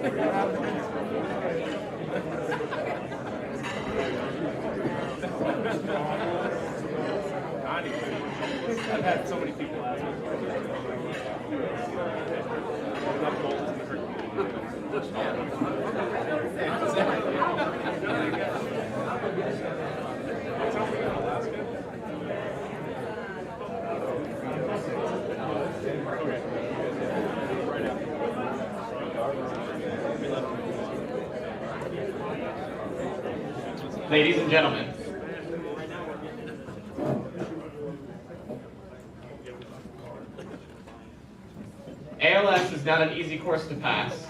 I've had so many people ask me. Ladies and gentlemen, ALS is not an easy course to pass.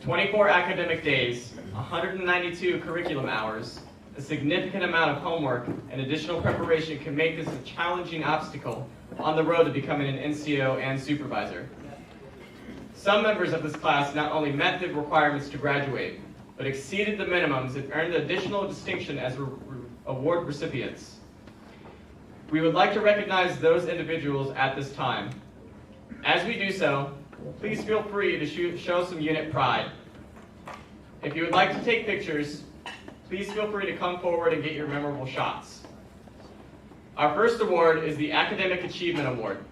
24 academic days, 192 curriculum hours, a significant amount of homework, and additional preparation can make this a challenging obstacle on the road to becoming an NCO and supervisor. Some members of this class not only met the requirements to graduate, but exceeded the minimums and earned additional distinction as award recipients. We would like to recognize those individuals at this time. As we do so, please feel free to show some unit pride. If you would like to take pictures, please feel free to come forward and get your memorable shots. Our first award is the Academic Achievement Award.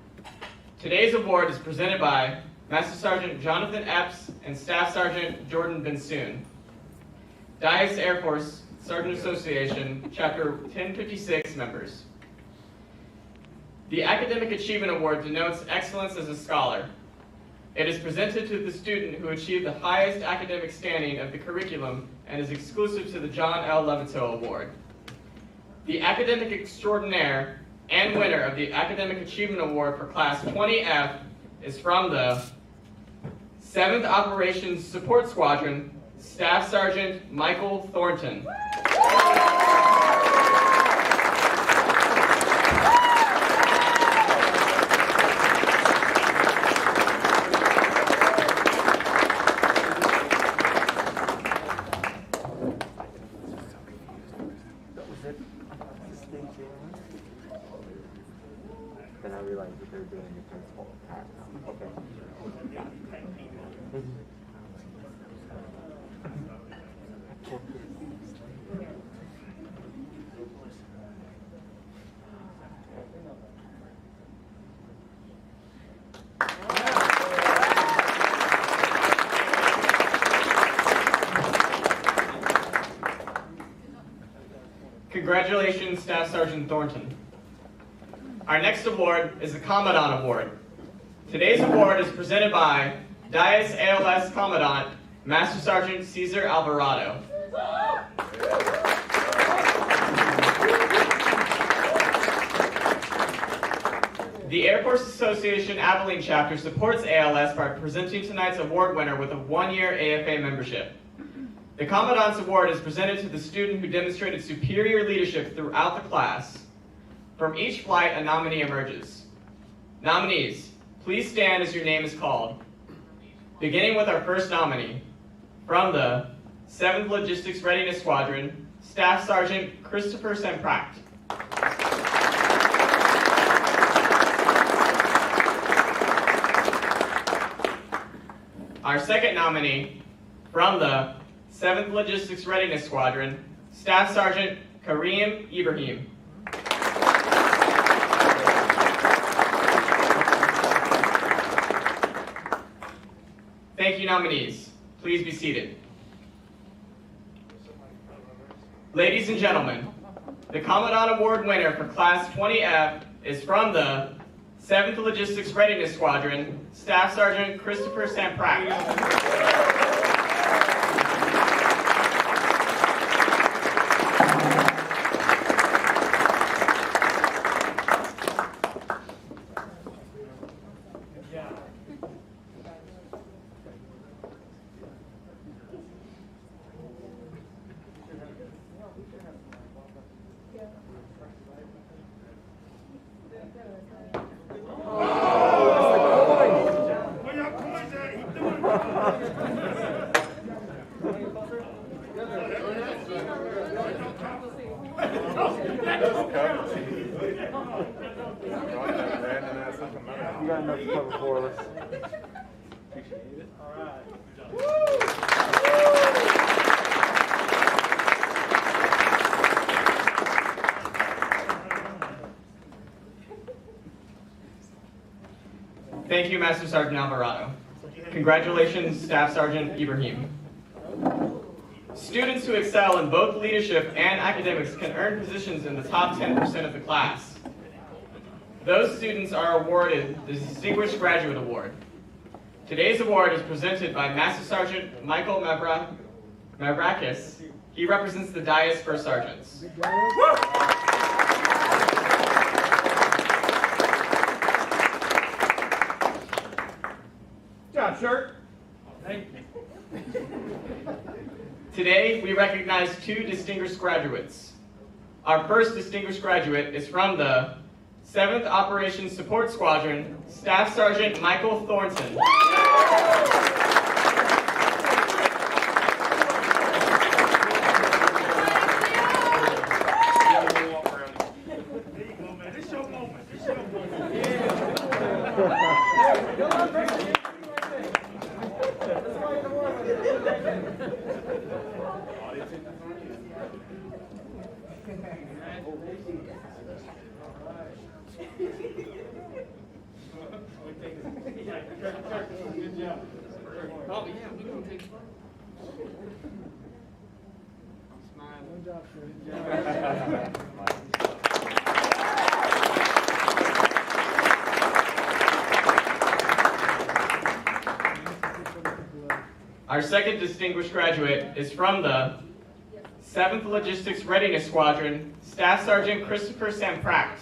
Today's award is presented by Master Sergeant Jonathan Epps and Staff Sergeant Jordan Bensoon. Dyess Air Force Sergeant Association, Chapter 1056 members. The Academic Achievement Award denotes excellence as a scholar. It is presented to the student who achieved the highest academic standing of the curriculum and is exclusive to the John L. Levito Award. The Academic Extraordinaire and winner of the Academic Achievement Award for Class 20F is from the 7th Operations Support Squadron, Staff Sergeant Michael Thornton. Then I realized that they're doing the principal pass now. Okay. Congratulations, Staff Sergeant Thornton. Our next award is the Commandant Award. Today's award is presented by Dyess ALS Commandant, Master Sergeant Cesar Alvarado. The Air Force Association Abilene chapter supports ALS by presenting tonight's award winner with a one-year AFA membership. The Commandant's Award is presented to the student who demonstrated superior leadership throughout the class. From each flight, a nominee emerges. Nominees, please stand as your name is called. Beginning with our first nominee, from the 7th Logistics Readiness Squadron, Staff Sergeant Christopher Sempracht. Our second nominee, from the 7th Logistics Readiness Squadron, Staff Sergeant Kareem Ibrahim. Thank you, nominees. Please be seated. Ladies and gentlemen, the Commandant Award winner for Class 20F is from the 7th Logistics Readiness Squadron, Staff Sergeant Christopher Sempracht. You got enough cover for us. Appreciate it. All right. Thank you, Master Sergeant Alvarado. Congratulations, Staff Sergeant Ibrahim. Students who excel in both leadership and academics can earn positions in the top 10% of the class. Those students are awarded the Distinguished Graduate Award. Today's award is presented by Master Sergeant Michael Mavrakis. He represents the Dyess First Sergeants. Good job, shirt. Thank you. Today, we recognize two distinguished graduates. Our first distinguished graduate is from the 7th Operations Support Squadron, Staff Sergeant Michael Thornton. Oh, yeah, we're going to take Good job, sir. Our second distinguished graduate is from the 7th Logistics Readiness Squadron, Staff Sergeant Christopher Sampract.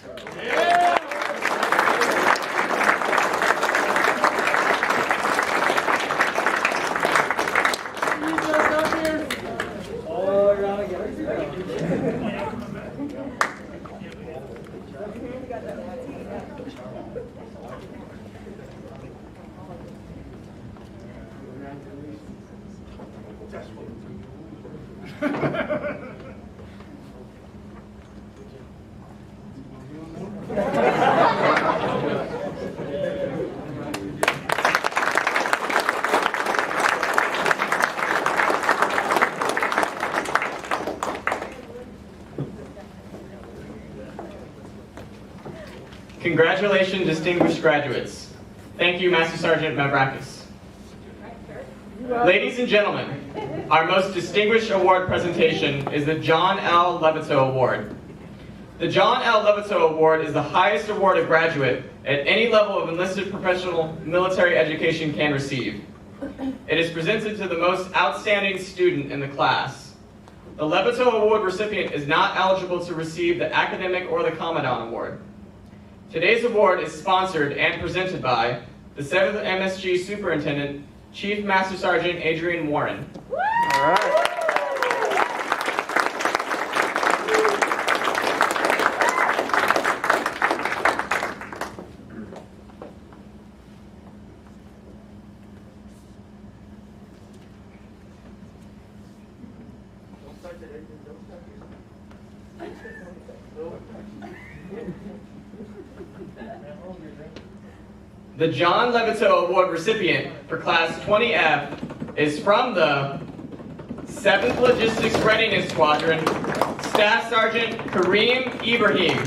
Congratulations, distinguished graduates. Thank you, Master Sergeant Mavrakis. Ladies and gentlemen, our most distinguished award presentation is the John L. Levito Award. The John L. Levito Award is the highest award a graduate at any level of enlisted professional military education can receive. It is presented to the most outstanding student in the class. The Levito Award recipient is not eligible to receive the academic or the Commandant Award. Today's award is sponsored and presented by the 7th MSG Superintendent, Chief Master Sergeant Adrian Warren. All right. The John Levito Award recipient for Class 20F is from the 7th Logistics Readiness Squadron, Staff Sergeant Kareem Ibrahim.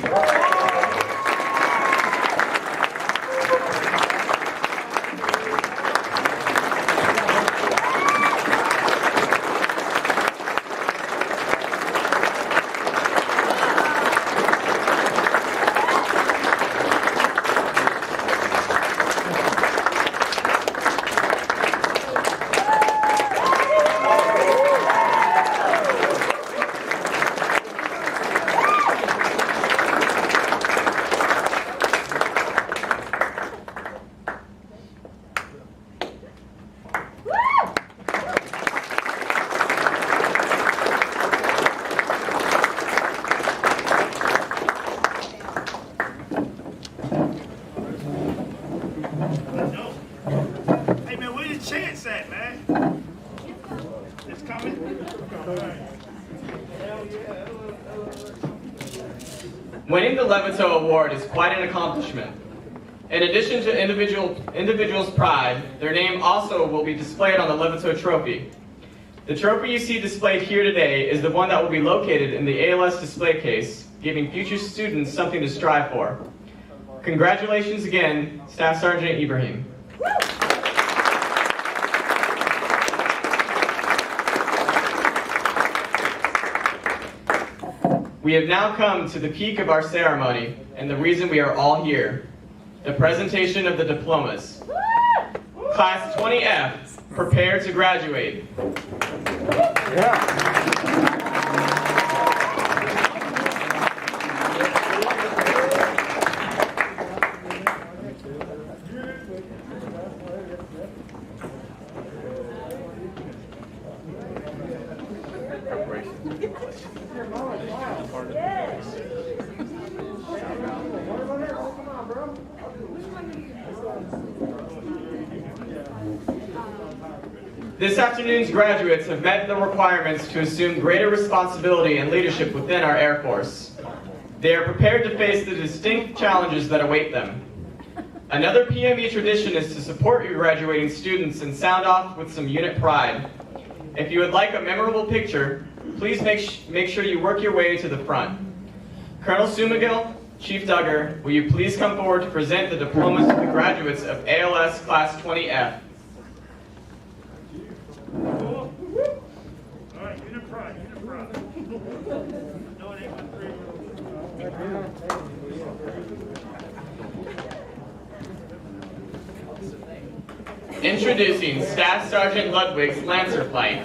Hey man, where your chance at, man? It's coming. Winning the Levito Award is quite an accomplishment. In addition to individuals' pride, their name also will be displayed on the Levito Trophy. The trophy you see displayed here today is the one that will be located in the ALS display case, giving future students something to strive for. Congratulations again, Staff Sergeant Ibrahim. We have now come to the peak of our ceremony and the reason we are all here, the presentation of the diplomas. Class 20F, prepare to graduate. This afternoon's graduates have met the requirements to assume greater responsibility and leadership within our Air Force. They are prepared to face the distinct challenges that await them. Another PME tradition is to support your graduating students and sound off with some unit pride. If you would like a memorable picture, please make sure you work your way to the front. Colonel Sumagill, Chief Duggar, will you please come forward to present the diplomas to the graduates of ALS Class 20F. All right, unit pride, unit pride. No, it ain't but three. Introducing Staff Sergeant Ludwig's Lancer Flight.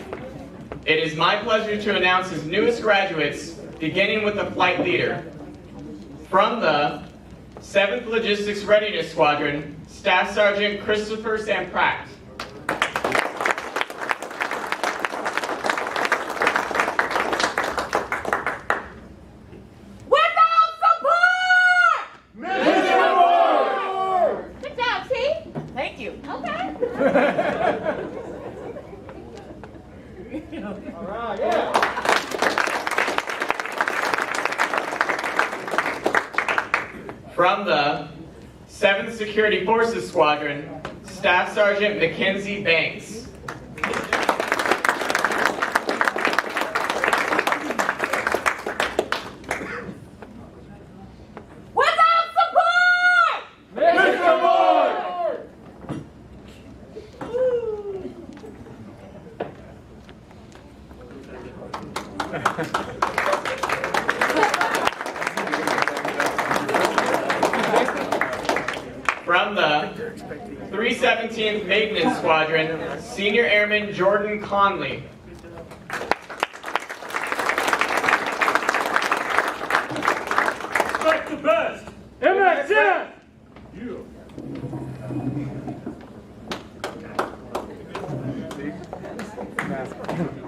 It is my pleasure to announce his newest graduates, beginning with the flight leader. From the 7th Logistics Readiness Squadron, Staff Sergeant Christopher Sampracht. From the 7th Security Forces Squadron, Staff Sergeant Mackenzie Banks. Without support! Mr. Board! From the 317th Maintenance Squadron, Senior Airman Jordan Conley. Expect the best. MXF! You.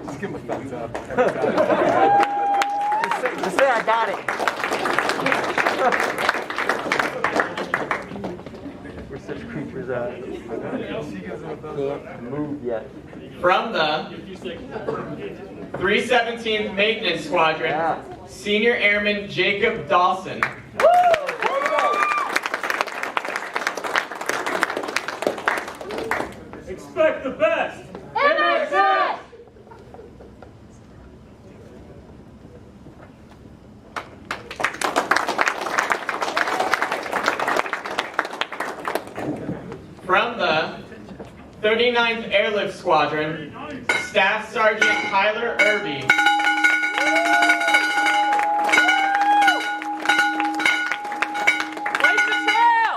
Just give him a thumbs up. Just say I got it. We're such creatures can't move yet. From the 317th Maintenance Squadron, Senior Airman Jacob Dawson. Expect the best. MXF! From the 39th Airlift Squadron, Staff Sergeant Tyler Irby. Blaze the trail!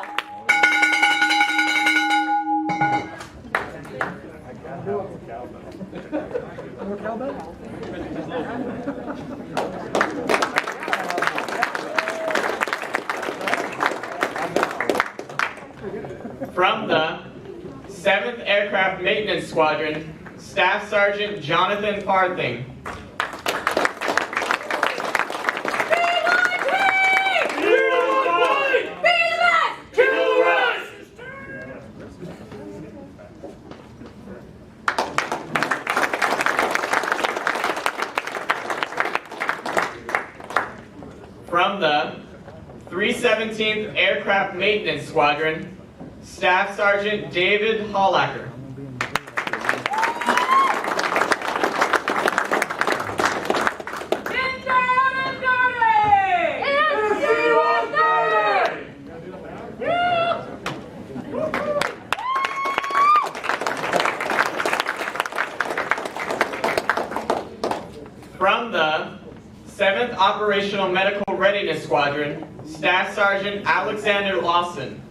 From the 7th Aircraft Maintenance Squadron, Staff Sergeant Jonathan Farthing. From the 317th Aircraft Maintenance Squadron, Staff Sergeant David Hollacker. From the 7th Operational Medical Readiness Squadron, Staff Sergeant Alexander Lawson.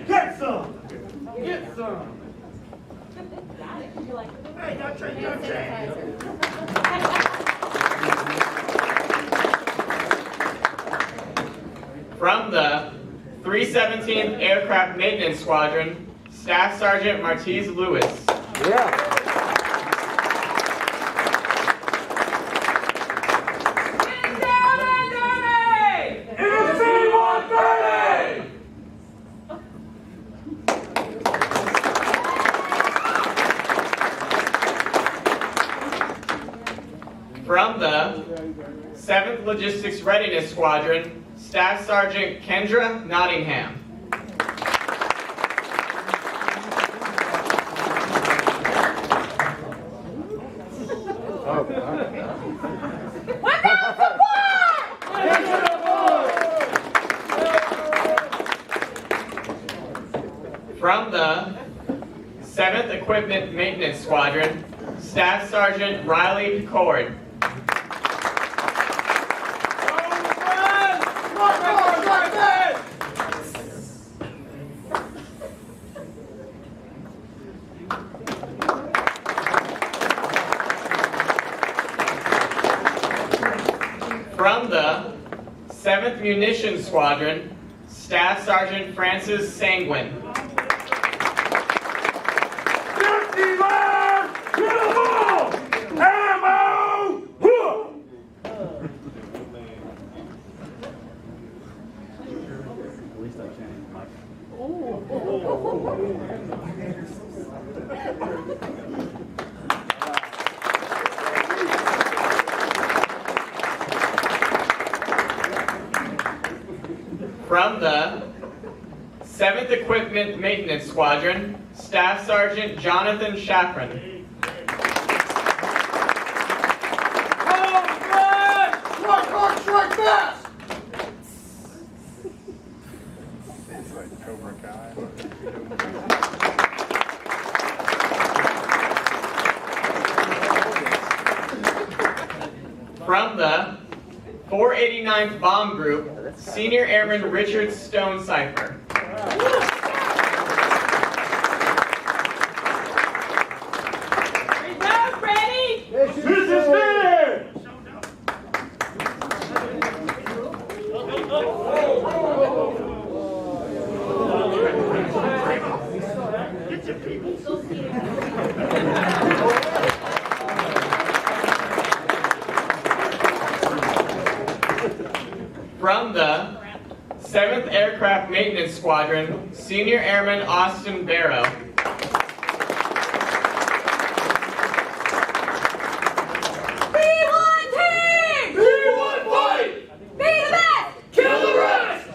Get some! Get some. Hey, no change, no change. From the 317th Aircraft Maintenance Squadron, Staff Sergeant Martise Lewis. Yeah. From the 7th Logistics Readiness Squadron, Staff Sergeant Kendra Nottingham. From the 7th Equipment Maintenance Squadron, Staff Sergeant Riley Cord. From the 7th Munitions Squadron, Staff Sergeant Francis Sanguin. From the 7th Equipment Maintenance Squadron, Staff Sergeant Jonathan Shafran. Strike fast! It's like Cobra Kai. From the 489th Bomb Group, Senior Airman Richard Stone Cipher. Reserve ready! This is fair! Get your people. From the 7th Aircraft Maintenance Squadron, Senior Airman Austin Barrow. Be one team! Be one fight! Be the best! Kill the rest!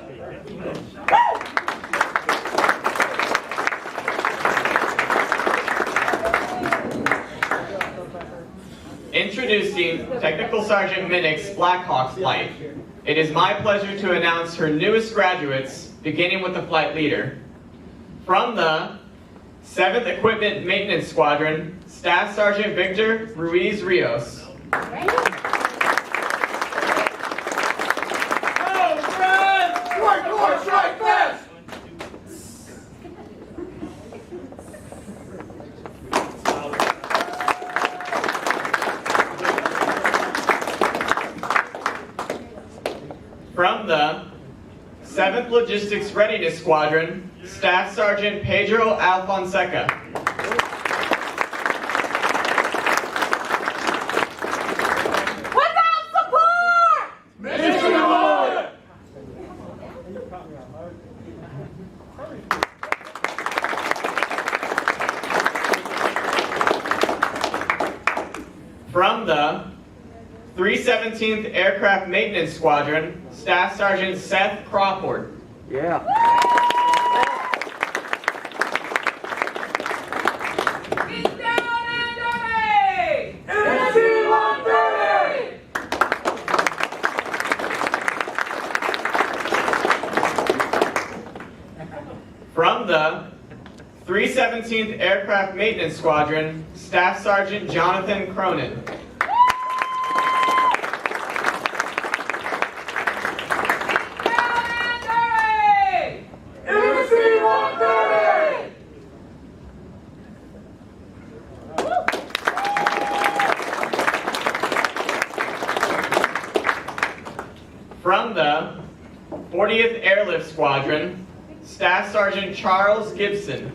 Introducing Technical Sergeant Minnick's Blackhawks flight. It is my pleasure to announce her newest graduates, beginning with the flight leader. From the 7th Equipment Maintenance Squadron, Staff Sergeant Victor Ruiz Rios. Strike hard, strike fast! From the 7th Logistics Readiness Squadron, Staff Sergeant Pedro Alfonseca. Without support! Mission abort! From the 317th Aircraft Maintenance Squadron, Staff Sergeant Seth Crawford. Yeah. Get down and dirty! MC 130! From the 317th Aircraft Maintenance Squadron, Staff Sergeant Jonathan Cronin. From the 40th Airlift Squadron, Staff Sergeant Charles Gibson.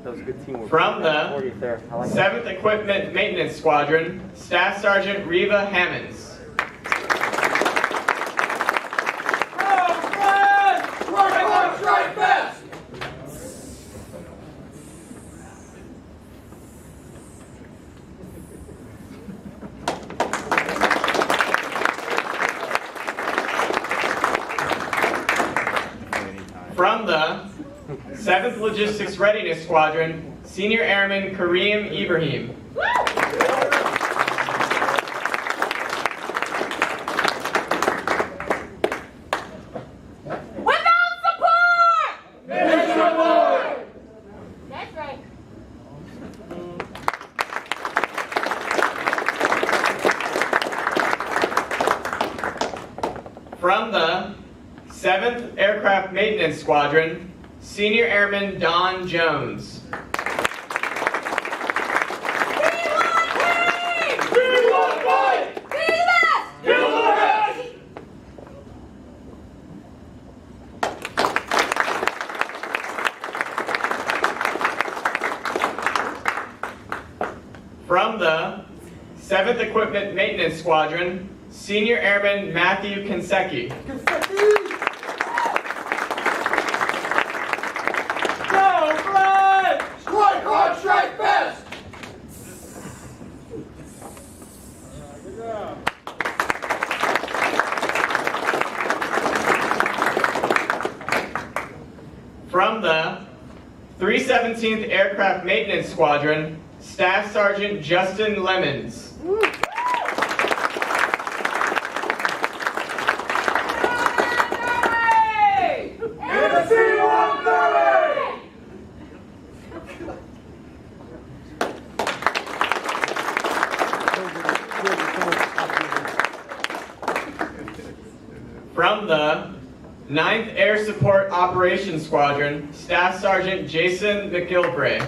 That was a good teamwork. From the 40th there. I like 7th Equipment Maintenance Squadron, Staff Sergeant Reva Hammonds. From the 7th Logistics Readiness Squadron, Senior Airman Kareem Ibrahim. Without support! Mission abort! That's right. From the 7th Aircraft Maintenance Squadron, Senior Airman Don Jones. From the 7th Equipment Maintenance Squadron, Senior Airman Matthew Kinseki. From the 317th Aircraft Maintenance Squadron, Staff Sergeant Justin Lemons. From the 9th Air Support Operations Squadron, Staff Sergeant Jason McGilvray.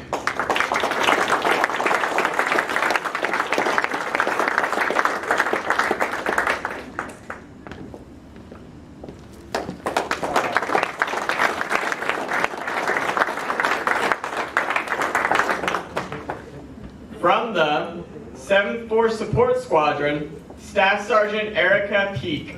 From the 7th Force Support Squadron, Staff Sergeant Erica Peak.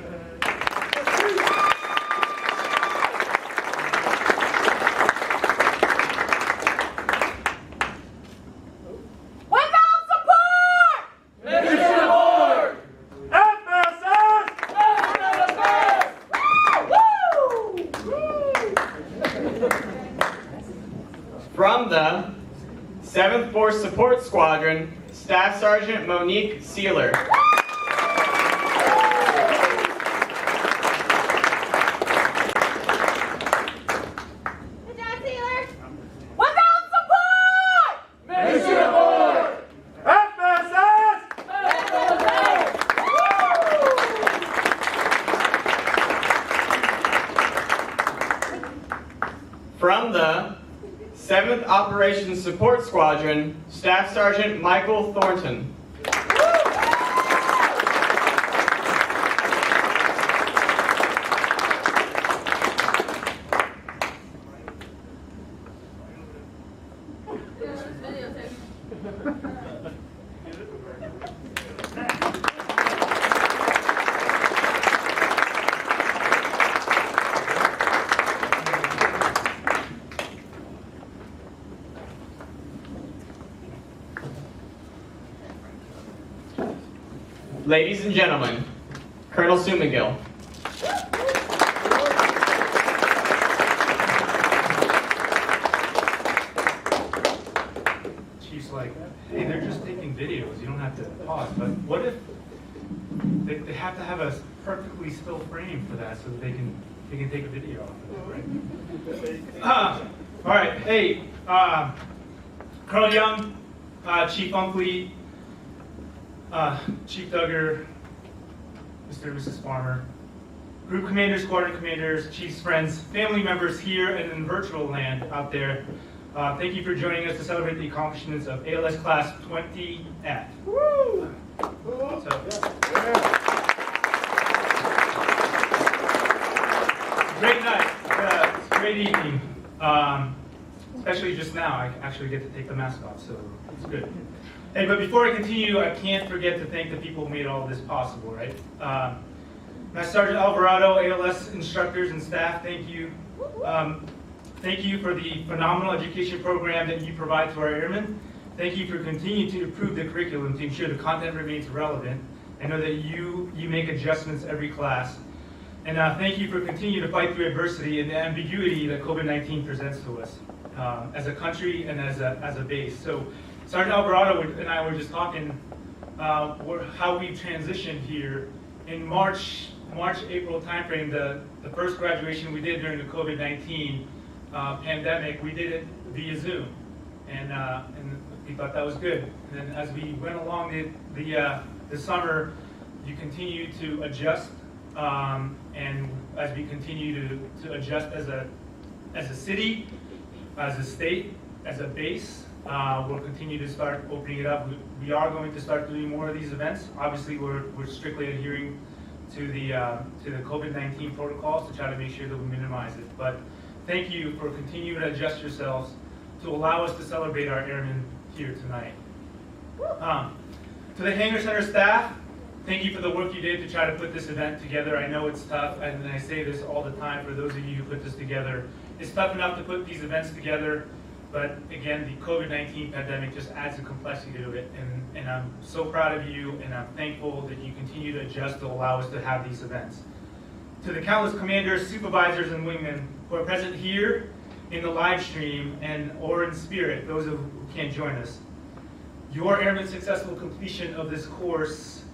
From the 7th Force Support Squadron, Staff Sergeant Monique Sealer. Good job, Taylor. Without support! Mission abort! FSS! From the 7th Operations Support Squadron, Staff Sergeant Michael Thornton. Ladies and gentlemen, Colonel Sumagill. Chief's like, hey, they're just taking videos. You don't have to pause. But what if they have to have a perfectly still frame for that so that they can take a video of it, right? All right. Hey, Colonel Young, Chief Unkley, Chief Duggar, Mr. and Mrs. Farmer, Group Commanders, Squadron Commanders, Chiefs, friends, family members here and in virtual land out there. Thank you for joining us to celebrate the accomplishments of ALS Class 20F. Woo! Great night, it's a great evening, especially just now. I actually get to take the mask off, so it's good. Hey, but before I continue, I can't forget to thank the people who made all of this possible, right? Master Sergeant Alvarado, ALS instructors and staff, thank you. Thank you for the phenomenal education program that you provide to our airmen. Thank you for continuing to improve the curriculum to ensure the content remains relevant. I know that you make adjustments every class. And thank you for continuing to fight through adversity and the ambiguity that COVID-19 presents to us as a country and as a base. So Sergeant Alvarado and I were just talking how we transitioned here in March, April timeframe. The first graduation we did during the COVID-19 pandemic, we did it via Zoom, and we thought that was good. And then as we went along the summer, you continue to adjust, and as we continue to adjust as a city, as a state, as a base, we'll continue to start opening it up. We are going to start doing more of these events. Obviously, we're strictly adhering to the COVID-19 protocols to try to make sure that we minimize it. But thank you for continuing to adjust yourselves to allow us to celebrate our airmen here tonight. To the Hangar Center staff, thank you for the work you did to try to put this event together. I know it's tough, and I say this all the time for those of you who put this together. It's tough enough to put these events together, but again, the COVID-19 pandemic just adds a complexity to it, and I'm so proud of you, and I'm thankful that you continue to adjust to allow us to have these events. To the countless commanders, supervisors, and wingmen who are present here in the live stream or in spirit, those who can't join us, your airman's successful completion of this course,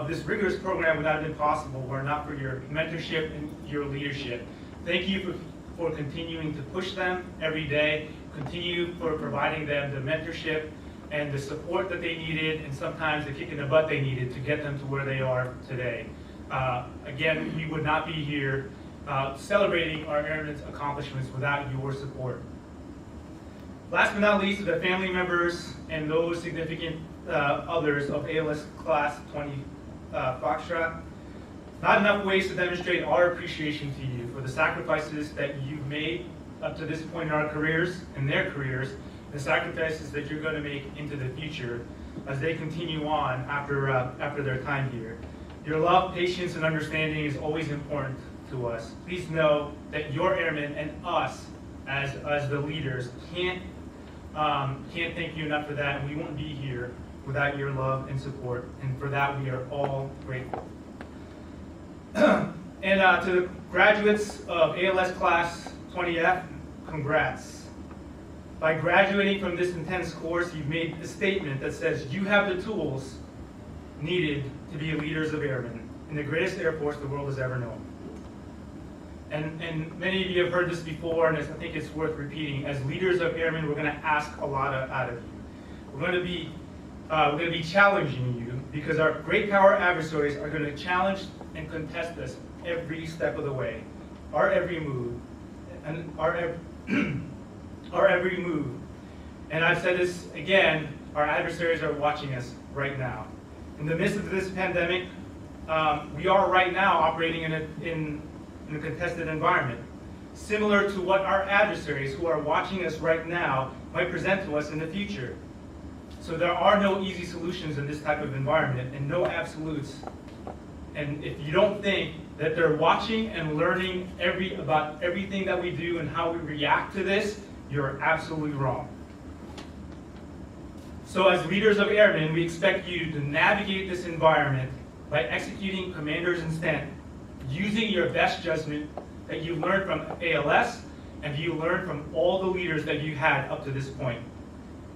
this rigorous program would not have been possible were it not for your mentorship and your leadership. Thank you for continuing to push them every day, continue for providing them the mentorship and the support that they needed, and sometimes the kick in the butt they needed to get them to where they are today. Again, we would not be here celebrating our airmen's accomplishments without your support. Last but not least, to the family members and those significant others of ALS Class 20 Foxtrot, not enough ways to demonstrate our appreciation to you for the sacrifices that you've made up to this point in our careers and their careers, the sacrifices that you're going to make into the future as they continue on after their time here. Your love, patience, and understanding is always important to us. Please know that your airmen and us as the leaders can't thank you enough for that, and we won't be here without your love and support, and for that we are all grateful. And to the graduates of ALS Class 20F, congrats. By graduating from this intense course, you've made a statement that says you have the tools needed to be leaders of airmen in the greatest Air Force the world has ever known. And many of you have heard this before, and I think it's worth repeating. As leaders of airmen, we're going to ask a lot out of you. We're going to be challenging you because our great power adversaries are going to challenge and contest us every step of the way, our every move, and our every move. And I've said this again: our adversaries are watching us right now. In the midst of this pandemic, we are right now operating in a contested environment, similar to what our adversaries who are watching us right now might present to us in the future. So there are no easy solutions in this type of environment and no absolutes. And if you don't think that they're watching and learning about everything that we do and how we react to this, you're absolutely wrong. So as leaders of airmen, we expect you to navigate this environment by executing commander's intent, using your best judgment that you learned from ALS and you learned from all the leaders that you had up to this point.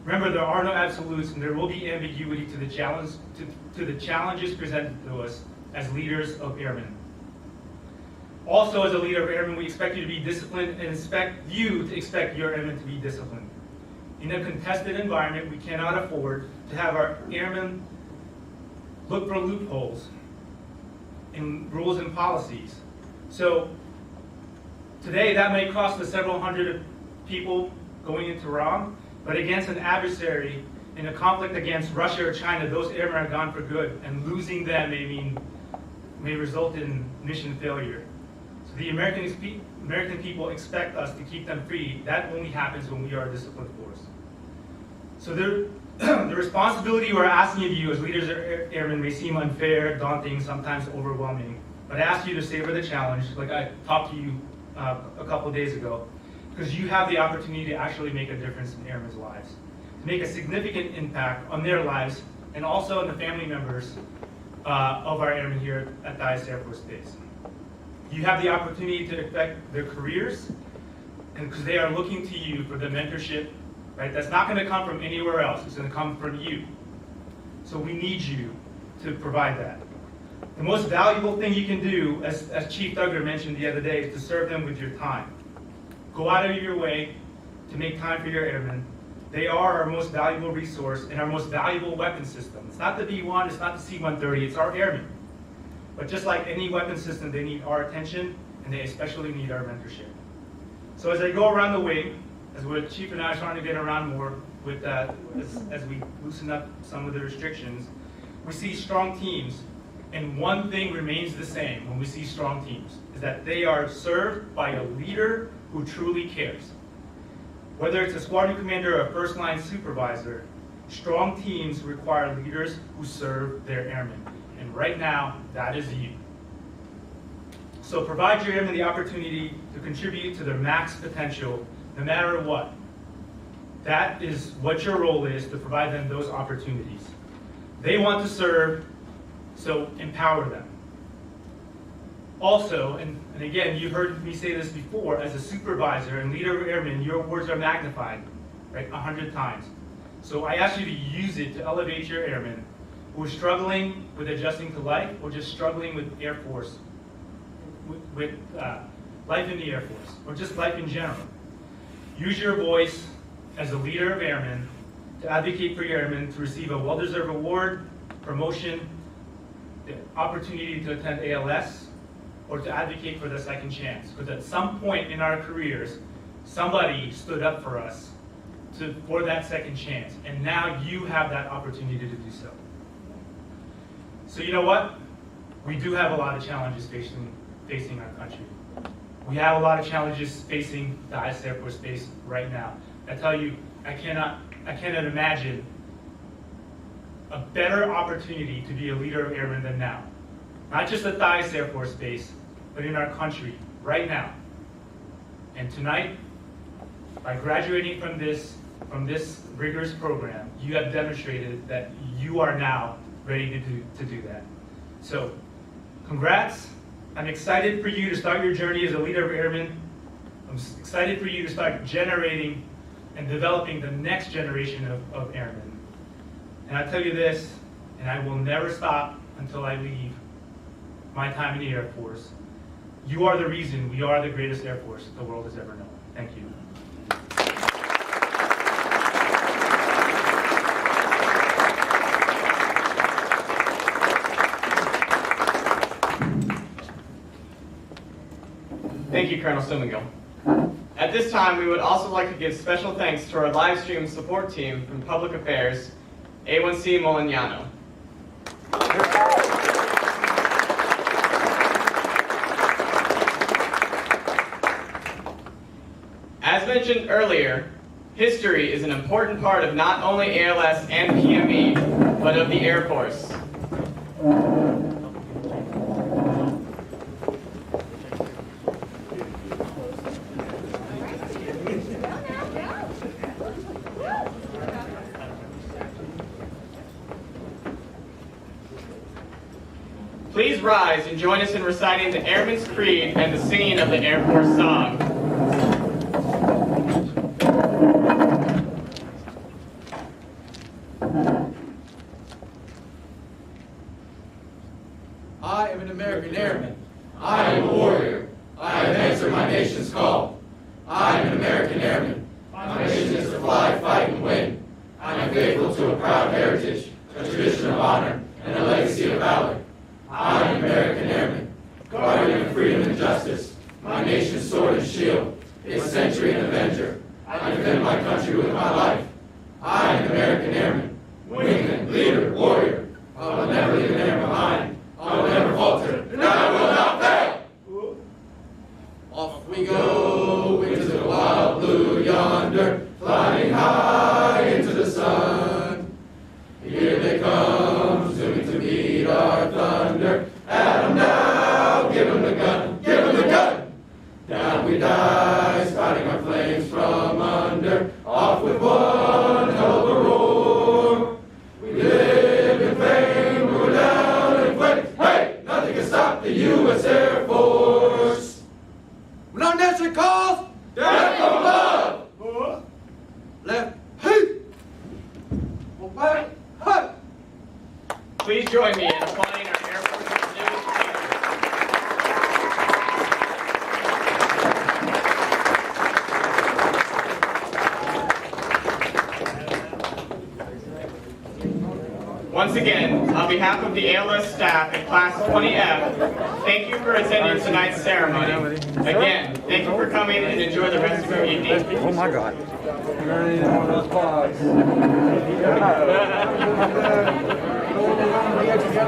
Remember, there are no absolutes, and there will be ambiguity to the challenges presented to us as leaders of airmen. Also, as a leader of airmen, we expect you to be disciplined and expect you to expect your airmen to be disciplined. In a contested environment, we cannot afford to have our airmen look for loopholes in rules and policies. So today, that may cost us several hundred people going into ROM, but against an adversary in a conflict against Russia or China, those airmen are gone for good, and losing them may result in mission failure. So the American people expect us to keep them free. That only happens when we are a disciplined force. So the responsibility we're asking of you as leaders of airmen may seem unfair, daunting, sometimes overwhelming, but I ask you to savor the challenge, like I talked to you a couple days ago, because you have the opportunity to actually make a difference in airmen's lives, to make a significant impact on their lives and also on the family members of our airmen here at Dyess Air Force Base. You have the opportunity to affect their careers, and because they are looking to you for the mentorship, right? That's not going to come from anywhere else. It's going to come from you. So we need you to provide that. The most valuable thing you can do, as Chief Duggar mentioned the other day, is to serve them with your time. Go out of your way to make time for your airmen. They are our most valuable resource and our most valuable weapon system. It's not the B-1, it's not the C-130, it's our airmen. But just like any weapon system, they need our attention, and they especially need our mentorship. So as I go around the wing, as Chief and I are trying to get around more with that, as we loosen up some of the restrictions, we see strong teams. And one thing remains the same when we see strong teams, is that they are served by a leader who truly cares. Whether it's a squadron commander or a first-line supervisor, strong teams require leaders who serve their airmen. And right now, that is you. So provide your airmen the opportunity to contribute to their max potential, no matter what. That is what your role is, to provide them those opportunities. They want to serve, so empower them. Also, and again, you heard me say this before, as a supervisor and leader of airmen, your words are magnified, right, 100 times. So I ask you to use it to elevate your airmen who are struggling with adjusting to life, or just struggling with Air Force, with life in the Air Force, or just life in general. Use your voice as a leader of airmen to advocate for your airmen to receive a well-deserved award, promotion, the opportunity to attend ALS, or to advocate for the second chance. Because at some point in our careers, somebody stood up for us for that second chance. And now you have that opportunity to do so. So you know what? We do have a lot of challenges facing our country. We have a lot of challenges facing the Dyess Air Force Base right now. I tell you, I cannot imagine a better opportunity to be a leader of airmen than now. Not just at Dyess Air Force Base, but in our country, right now. And tonight, by graduating from this rigorous program, you have demonstrated that you are now ready to do that. So, congrats. I'm excited for you to start your journey as a leader of airmen. I'm excited for you to start generating and developing the next generation of airmen. And I tell you this, and I will never stop until I leave my time in the Air Force. You are the reason we are the greatest Air Force the world has ever known. Thank you. Thank you, Colonel Summigill. At this time, we would also like to give special thanks to our live stream support team from Public Affairs, A1C Molignano. As mentioned earlier, history is an important part of not only ALS and PME, but of the Air Force. Please rise and join us in reciting the Airman's Creed and the singing of the Air Force song. I am an American airman. I am a warrior. I have answered my nation's call. I am an American airman. My mission is to fly, fight, and win. I am faithful to a proud heritage, a tradition of honor, and a legacy of valor. I am an American airman, guardian of freedom and justice, my nation's sword and shield, its sentry and avenger. I defend my country with my life. I am an American airman, wingman, leader, warrior. I will never leave an air behind. I will never falter, and I will not fail. Off we go into the wild blue yonder, flying high into the sun. Here they come, zooming to meet our thunder. At 'em now, give 'em the gun, give 'em the gun. Down we dive, spouting our flames from under. Off with one hell of a roar. We live in fame, we're down in flames. Hey, nothing can stop the U.S. Air Force. When our nation calls, death from above. Left, hey. Right, hey. Please join me in applauding our Air Force's newest leader. Once again, on behalf of the ALS staff and Class 20F, thank you for attending tonight's ceremony. Again, thank you for coming and enjoy the rest of your evening. Oh my God. You're gonna need one of those pods.